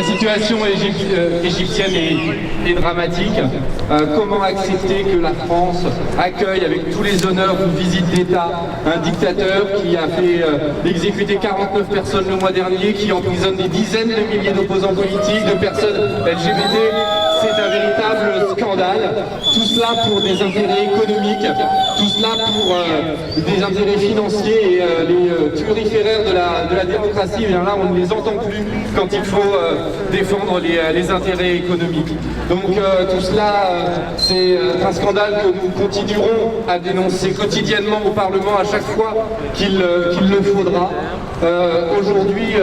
situation égyptienne est dramatique. Comment accepter que la France accueille avec tous les honneurs d'une visite d'État un dictateur qui a fait exécuter 49 personnes le mois dernier, qui emprisonne des dizaines de milliers d'opposants politiques, de personnes LGBT? C'est un véritable scandale. Tout cela pour des intérêts économiques, tout cela pour des intérêts financiers et les turiféraires de la démocratie. Et bien là, on ne les entend plus quand il faut défendre les intérêts économiques. Donc tout cela, c'est un scandale que nous continuerons à dénoncer quotidiennement au Parlement à chaque fois qu'il le faudra. Aujourd'hui,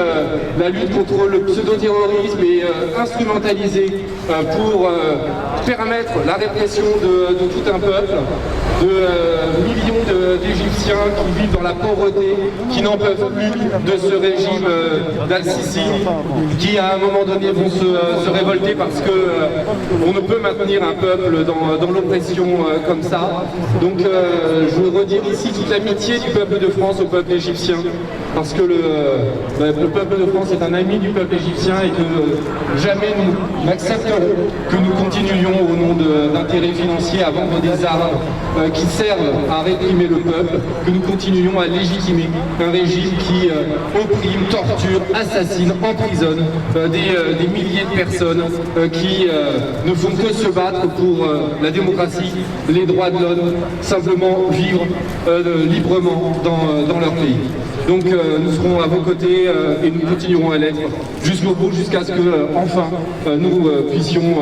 la lutte contre le pseudo-terrorisme est instrumentalisée pour permettre la répression de tout un peuple, de millions d'Égyptiens qui vivent dans la pauvreté, qui n'en peuvent plus de ce régime d'Al-Sisi, qui à un moment donné vont se révolter parce qu'on ne peut maintenir un peuple dans l'oppression comme ça. Donc je veux redire ici toute l'amitié du peuple de France au peuple égyptien, parce que le peuple de France est un ami du peuple égyptien et que jamais nous n'accepterons que nous continuions au nom d'intérêts financiers à vendre des armes qui servent à réprimer le peuple, que nous continuions à légitimer un régime qui opprime, torture, assassine, emprisonne des milliers de personnes qui ne font que se battre pour la démocratie, les droits de l'homme, simplement vivre librement dans leur pays. Donc nous serons à vos côtés et nous continuerons à l'être jusqu'au bout, jusqu'à ce que enfin nous puissions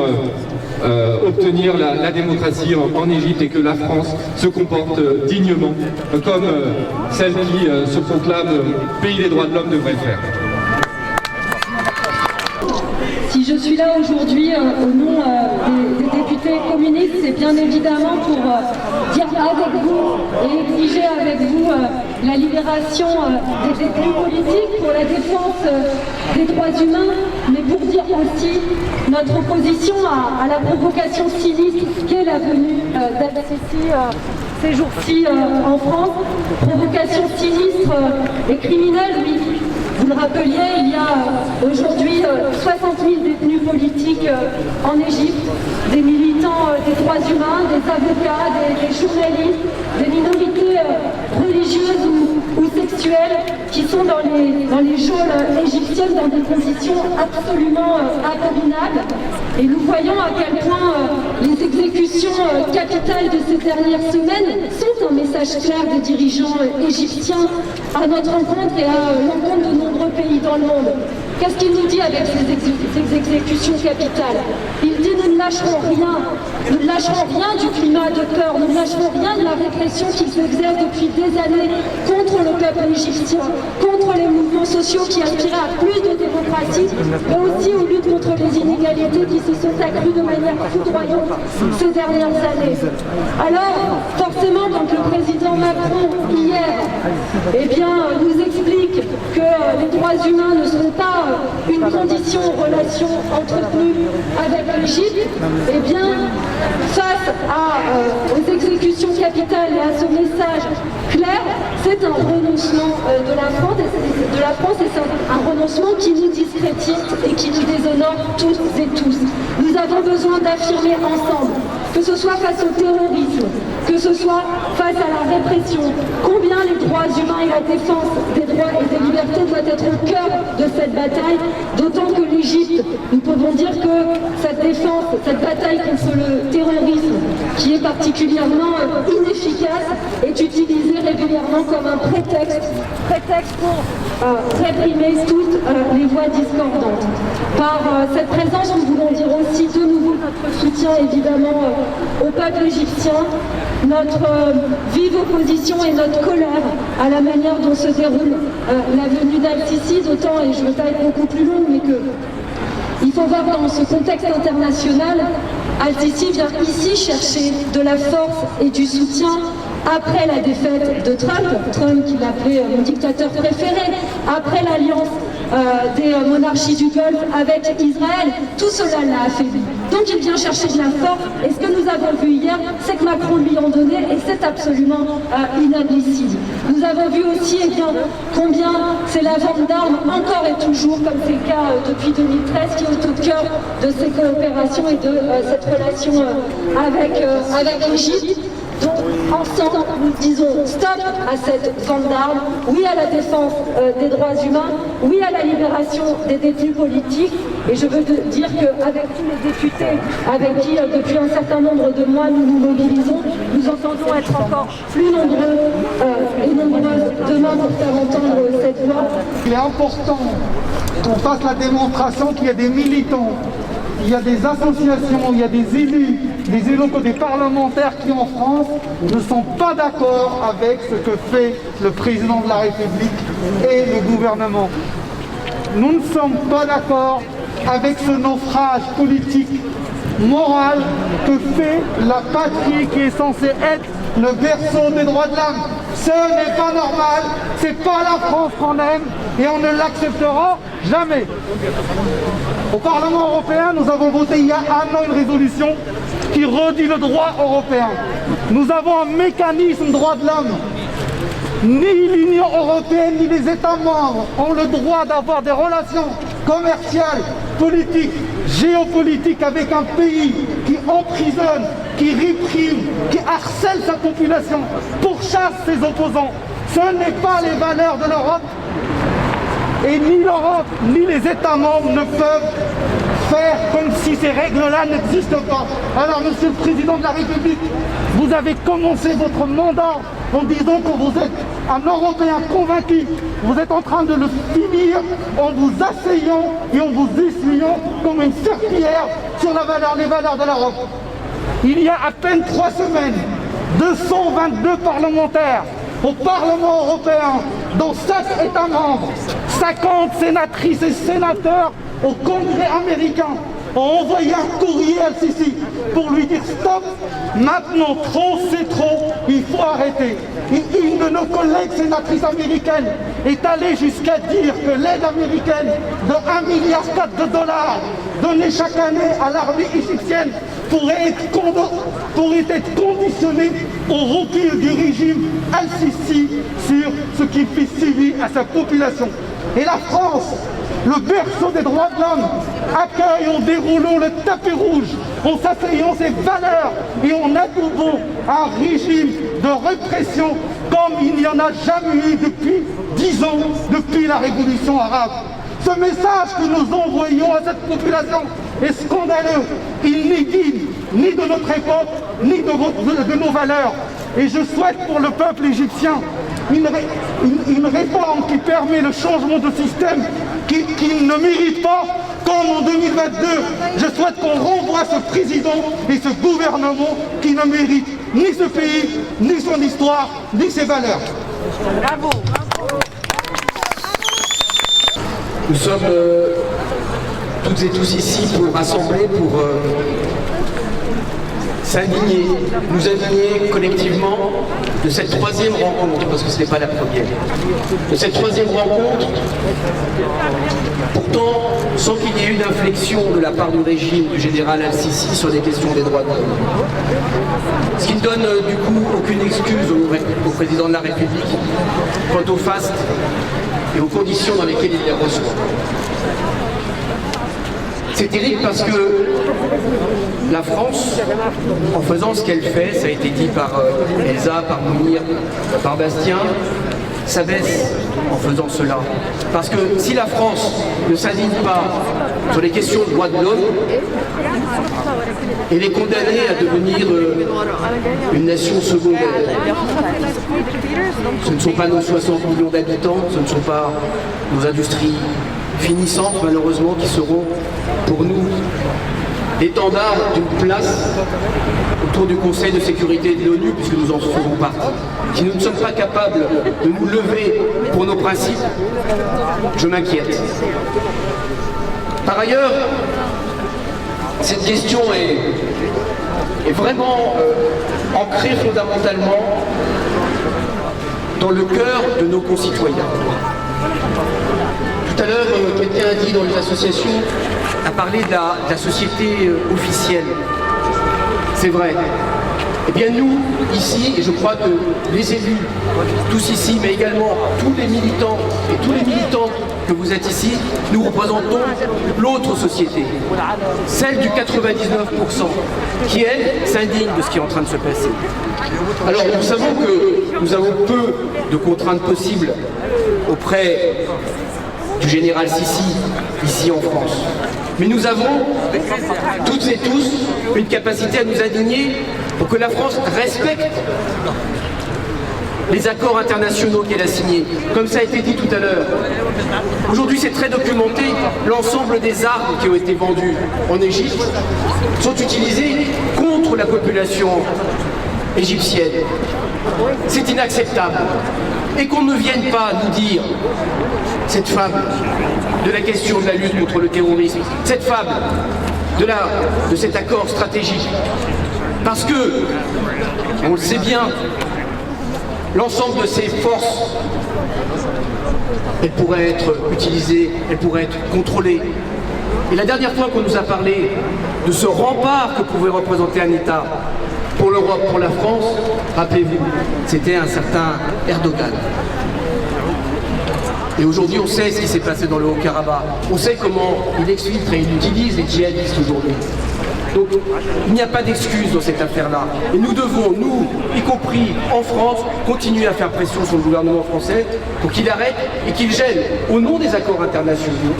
obtenir la démocratie en Égypte et que la France se comporte dignement comme celle qui se proclame pays des droits de l'homme devrait le faire. Si je suis là aujourd'hui au nom des députés communistes, c'est bien évidemment pour dire avec vous et exiger avec vous la libération des détenus politiques, pour la défense des droits humains, mais pour dire aussi notre opposition à la provocation sinistre qu'est la venue d'Al-Sisi ces jours-ci en France. Provocation sinistre et criminelle, oui. Vous le rappeliez, il y a aujourd'hui 60 000 détenus politiques en Égypte, des militants des droits humains, des avocats, des journalistes, des minorités religieuses ou sexuelles qui sont dans les geôles égyptiennes dans des conditions absolument abominables. Et nous voyons à quel point les exécutions capitales de ces dernières semaines sont un message clair des dirigeants égyptiens à notre encontre et à l'encontre de nombreux pays dans le monde. Qu'est-ce qu'il nous dit avec ces exécutions capitales? Il dit: nous ne lâcherons rien. Nous ne lâcherons rien du climat de peur, nous ne lâcherons rien de la répression qui s'exerce depuis des années contre le peuple égyptien, contre les mouvements sociaux qui aspiraient à plus de démocratie, mais aussi aux luttes contre les inégalités qui se sont accrues de manière foudroyante ces dernières années. Alors, forcément, quand le président Macron, hier, nous explique que les droits humains ne seront pas une condition aux relations entretenues avec l'Égypte, face aux exécutions capitales et à ce message clair, c'est un renoncement de la France et c'est un renoncement qui nous discrédite et qui nous déshonore toutes et tous. Nous avons besoin d'affirmer ensemble, que ce soit face au terrorisme, que ce soit face à la répression, combien les droits humains et la défense des droits et des libertés doivent être au cœur de cette bataille, d'autant que l'Égypte, nous pouvons dire que cette défense, cette bataille contre le terrorisme, qui est particulièrement inefficace, est utilisée régulièrement comme un prétexte pour réprimer toutes les voix discordantes. Par cette présence, nous voulons dire aussi de nouveau notre soutien évidemment au peuple égyptien, notre vive opposition et notre colère à la manière dont se déroule la venue d'Al-Sisi, d'autant, et je ne veux pas être beaucoup plus longue, mais que il faut voir dans ce contexte international, Al-Sisi vient ici chercher de la force et du soutien après la défaite de Trump qui l'appelait mon dictateur préféré, après l'alliance des monarchies du Golfe avec Israël. Tout cela l'a affaibli. Donc il vient chercher de la force, et ce que nous avons vu hier, c'est que Macron lui en donnait, et c'est absolument inadmissible. Nous avons vu aussi combien c'est la vente d'armes, encore et toujours, comme c'est le cas depuis 2013, qui est au cœur de ces coopérations et de cette relation avec l'Égypte. Donc ensemble, nous disons stop à cette vente d'armes, oui à la défense des droits humains, oui à la libération des détenus politiques. Et je veux dire qu'avec tous les députés avec qui depuis un certain nombre de mois nous nous mobilisons, nous entendons être encore plus nombreux et nombreuses demain pour faire entendre cette voix. Il est important qu'on fasse la démonstration qu'il y a des militants, il y a des associations, il y a des élus locaux, des parlementaires qui en France ne sont pas d'accord avec ce que fait le président de la République et le gouvernement. Nous ne sommes pas d'accord avec ce naufrage politique, moral que fait la patrie qui est censée être le berceau des droits de l'homme. Ce n'est pas normal, c'est pas la France qu'on aime et on ne l'acceptera jamais. Au Parlement européen, nous avons voté il y a un an une résolution qui redit le droit européen. Nous avons un mécanisme droit de l'homme. Ni l'Union européenne ni les États membres ont le droit d'avoir des relations commerciales, politiques, géopolitiques avec un pays qui emprisonne, qui réprime, qui harcèle sa population, pourchasse ses opposants. Ce n'est pas les valeurs de l'Europe. Et ni l'Europe, ni les États membres ne peuvent faire comme si ces règles-là n'existent pas. Alors, Monsieur le Président de la République, vous avez commencé votre mandat en disant que vous êtes un Européen convaincu. Vous êtes en train de le finir en vous asseyant et en vous essuyant comme une serpillière sur les valeurs de l'Europe. Il y a à peine 3 semaines, 222 parlementaires au Parlement européen, dans 7 États membres, 50 sénatrices et sénateurs au Congrès américain ont envoyé un courrier à Sisi pour lui dire stop, maintenant trop c'est trop, il faut arrêter. Et une de nos collègues sénatrices américaines est allée jusqu'à dire que l'aide américaine de 1,4 milliard de dollars donnée chaque année à l'armée égyptienne pourrait être conditionnée au recul du régime Al-Sisi sur ce qu'il fait subir à sa population. Et la France, le berceau des droits de l'homme, accueille en déroulant le tapis rouge, en s'asseyant ses valeurs et en adoubant un régime de répression comme il n'y en a jamais eu depuis 10 ans, depuis la révolution arabe. Ce message que nous envoyons à cette population est scandaleux. Il n'est digne ni de notre époque, ni de nos valeurs. Et je souhaite pour le peuple égyptien une réforme qui permet le changement de système qu'il ne mérite pas, comme en 2022. Je souhaite qu'on renvoie ce président et ce gouvernement qui ne mérite ni ce pays, ni son histoire, ni ses valeurs. Bravo. Nous sommes toutes et tous ici pour rassembler, pour s'indigner, nous indigner collectivement de cette 3e rencontre, parce que ce n'est pas la première, de cette 3e rencontre, pourtant sans qu'il y ait eu d'inflexion de la part du régime du général Al-Sisi sur les questions des droits de l'homme. Ce qui ne donne du coup aucune excuse au président de la République quant au faste et aux conditions dans lesquelles il les reçoit. C'est terrible parce que la France, en faisant ce qu'elle fait, ça a été dit par Elsa, par Mounir, par Bastien, s'abaisse en faisant cela. Parce que si la France ne s'indigne pas sur les questions de droits de l'homme, elle est condamnée à devenir une nation secondaire. Ce ne sont pas nos 60 millions d'habitants, ce ne sont pas nos industries finissantes malheureusement qui seront pour nous l'étendard d'une place autour du Conseil de sécurité de l'ONU, puisque nous en faisons partie. Si nous ne sommes pas capables de nous lever pour nos principes, je m'inquiète. Par ailleurs, cette question est vraiment ancrée fondamentalement dans le cœur de nos concitoyens. Tout à l'heure, quelqu'un a dit dans les associations à parler de la société officielle. C'est vrai. Eh bien nous, ici, et je crois que les élus, tous ici, mais également tous les militants et tous les militants que vous êtes ici, nous représentons l'autre société, celle du 99%, qui elle s'indigne de ce qui est en train de se passer. Alors nous savons que nous avons peu de contraintes possibles auprès du général Sissi, ici en France. Mais nous avons, toutes et tous, une capacité à nous indigner pour que la France respecte les accords internationaux qu'elle a signés. Comme ça a été dit tout à l'heure. Aujourd'hui, c'est très documenté. L'ensemble des armes qui ont été vendues en Égypte sont utilisées contre la population égyptienne. C'est inacceptable. Et qu'on ne vienne pas nous dire cette fable de la question de la lutte contre le terrorisme, cette fable de cet accord stratégique. Parce que, on le sait bien, l'ensemble de ces forces, elles pourraient être utilisées, elles pourraient être contrôlées. Et la dernière fois qu'on nous a parlé de ce rempart que pouvait représenter un État pour l'Europe, pour la France, rappelez-vous, c'était un certain Erdogan. Et aujourd'hui, on sait ce qui s'est passé dans le Haut-Karabakh. On sait comment il exfiltre et il utilise les djihadistes aujourd'hui. Donc, il n'y a pas d'excuse dans cette affaire-là. Et nous devons, nous, y compris en France, continuer à faire pression sur le gouvernement français pour qu'il arrête et qu'il gèle, au nom des accords internationaux,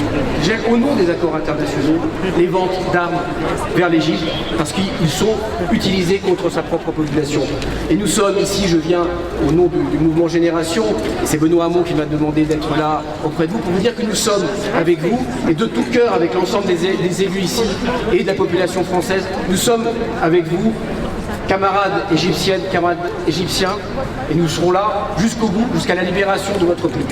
les ventes d'armes vers l'Égypte, parce qu'ils sont utilisés contre sa propre population. Et nous sommes ici, je viens au nom du mouvement Génération, et c'est Benoît Hamon qui m'a demandé d'être là auprès de vous, pour vous dire que nous sommes avec vous, et de tout cœur avec l'ensemble des élus ici, et de la population française. Nous sommes avec vous, camarades égyptiennes, camarades égyptiens, et nous serons là jusqu'au bout, jusqu'à la libération de votre pays.